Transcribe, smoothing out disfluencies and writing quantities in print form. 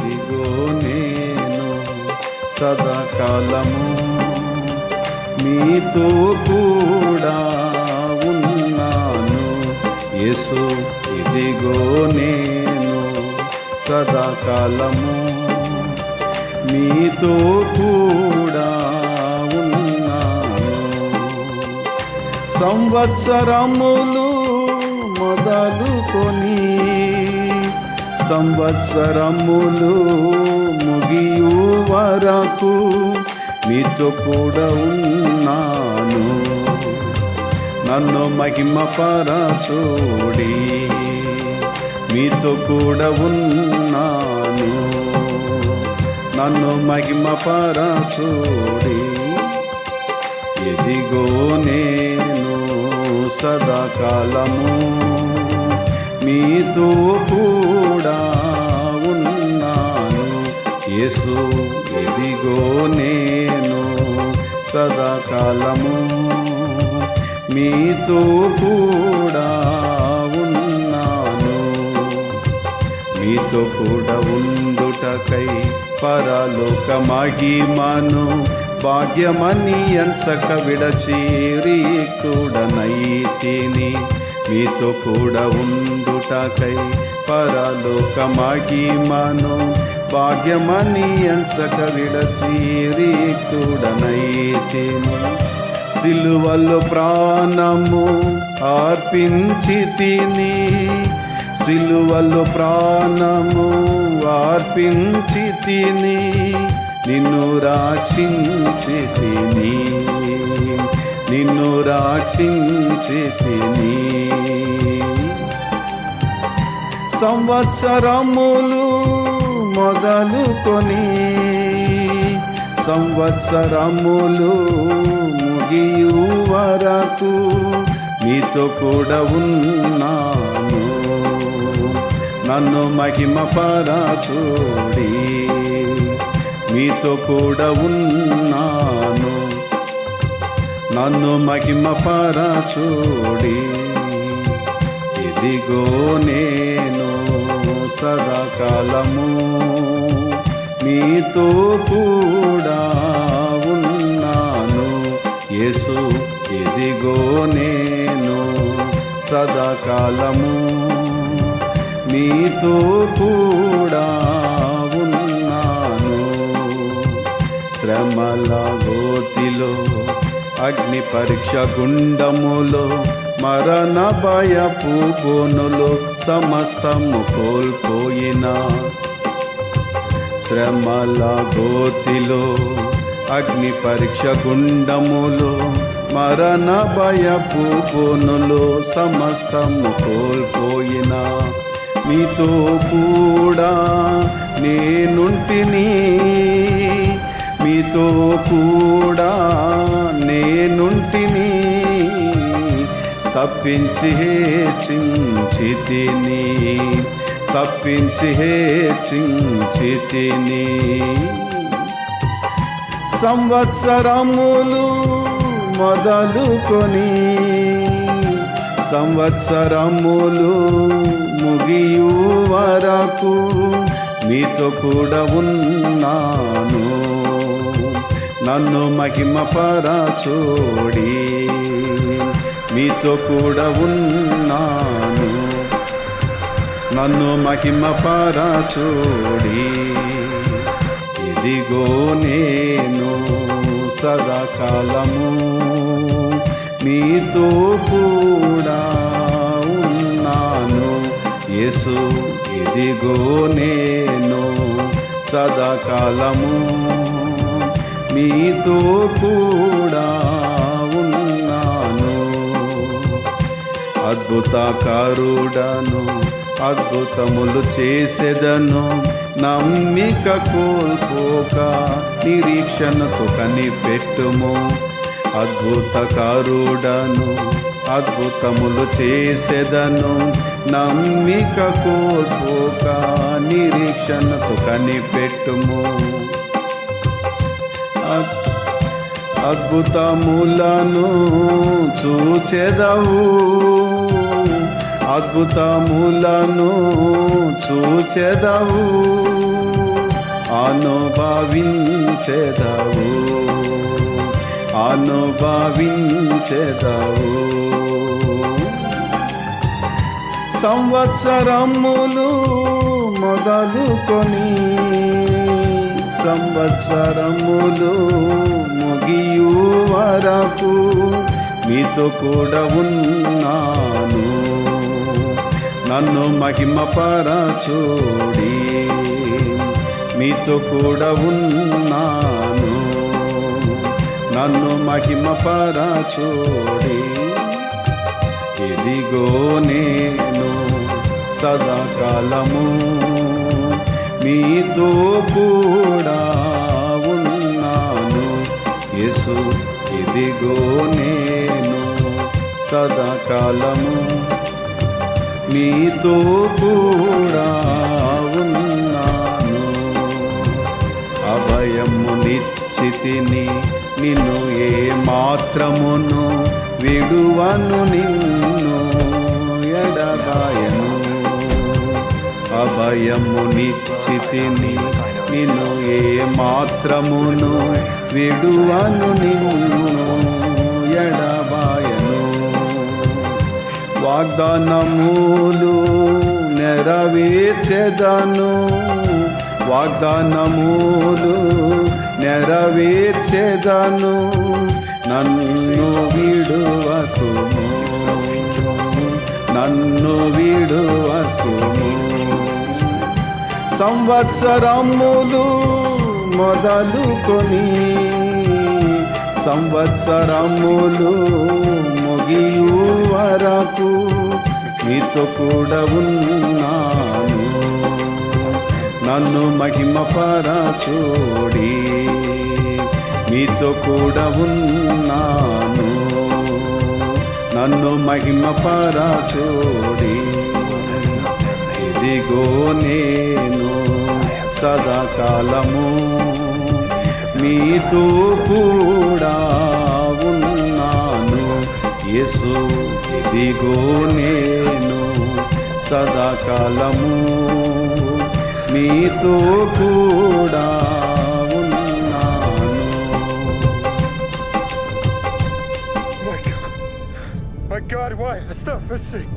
ఇదిగో నేను సదాకాలము మీతో కూడా ఉన్నాను. యేసు ఇదిగో నేను సదాకాలము మీతో కూడా ఉన్నాను. సంవత్సరములు మొదలుకొని సంవత్సరములు ముగియు వరకు మీతో కూడా ఉన్నాను. నన్ను మహిమపరచుడి, మీతో కూడా ఉన్నాను. నన్ను మహిమపరచుడి. ఇదిగో నేను సదాకాలము మీతో కూడా ఉన్నాను. యేసు ఇదిగో నేను సదాకాలము మీతో కూడా ఉన్నాను. మీతో కూడా ఉండుటకై పరలోక మహిమను భాగ్యమని ఎంచక విడచిరిక్తుడనైతిని. మీతో కూడా ఉండుటకై పరలోక మహిమను భాగ్యమని ఎంచక విడచిరిక్తుడనైతిని. సిలువలో ప్రాణము అర్పించితిని, సిలువలో ప్రాణము అర్పించితిని. నిన్ను రక్షించితిని, నిన్ను రక్షించితిని. సంవత్సరములు మొదలుకొని సంవత్సరములు ముగియు వరకు మీతో కూడా ఉన్నాను. నన్ను మహిమపరచుడి, మీతో కూడా ఉన్నాను. నన్ను మహిమపరచుడి. ఇదిగో నేను సదాకాలము మీతో కూడా ఉన్నాను. యేసు ఇదిగో నేను సదాకాలము మీతో కూడా ఉన్నాను. శ్రమల గోతిలో అగ్ని పరీక్ష గుండములో మరణ భయపు కోనులో సమస్తము కోల్పోయిన శ్రమల గోతిలో అగ్ని పరీక్ష గుండములో మరణ భయపు కోనులో సమస్తము కోల్పోయిన మీతో కూడా నేనుంటిని, మీతో కూడా నేనుంటిని. తప్పించి హెచ్చించితిని, తప్పించి హెచ్చించితిని. సంవత్సరములు మొదలుకొని సంవత్సరములు ముగియు వరకు మీతో కూడా ఉన్నాను. నన్ను మహిమపరచుడి, మీతో కూడా ఉన్నాను. నన్ను మహిమపరచుడి. ఇదిగో నేను సదాకాలము మీతో కూడా ఉన్నాను. యేసు ఇదిగో నేను సదాకాలము మీతో కూడా ఉన్నాను. అద్భుతకారుడను, అద్భుతములు చేసేదను. నమ్మిక కోల్పోక నిరీక్షణతో కనిపెట్టుము. అద్భుతకారుడను, అద్భుతములు చేసేదను. నమ్మిక కోల్పోక నిరీక్షణతో కనిపెట్టుము. అద్భుతములను చూచెదవు, అద్భుతములను చూచెదవు. అనుభవించెదవు అనుభవించెదవు. సంవత్సరములు మొదలుకొని సంవత్సరములు ముగియు వరకు మీతో కూడా ఉన్నాను. నన్ను మహిమపరచుడి, మీతో కూడా ఉన్నాను. నన్ను మహిమపరచుడి. ఇదిగో నేను సదాకాలము మీతో కూడా ఉన్నాను. యేసు ఇదిగో నేను సదాకాలము మీతో కూడా ఉన్నాను. అభయము నిశ్చితిని నిన్ను ఏ మాత్రమును విడువను, నిన్ను ఎడబాయను. అభయము నిశ్చితిని నిన్ను ఏ మాత్రమును విడువను, నిన్ను ఎడబాయను. వాగ్దానములు నెరవేర్చెదను, వాగ్దానములు నెరవేర్చెదను. నన్ను విడువకుము, నన్ను విడువకుము. సంవత్సరములు మొదలుకొని సంవత్సరములు ముగియు వరకు మీతో కూడా ఉన్నాను. నన్ను మహిమపరచుడి, మీతో కూడా ఉన్నాను. నన్ను మహిమపరచుడి. ఇదిగో నేను సదాకాలము మీతో కూడా ఉన్నాను. యేసు ఇదిగో నేను సదాకాలము మీతో కూడా ఉన్నాను. My God, why? Stuff is sick.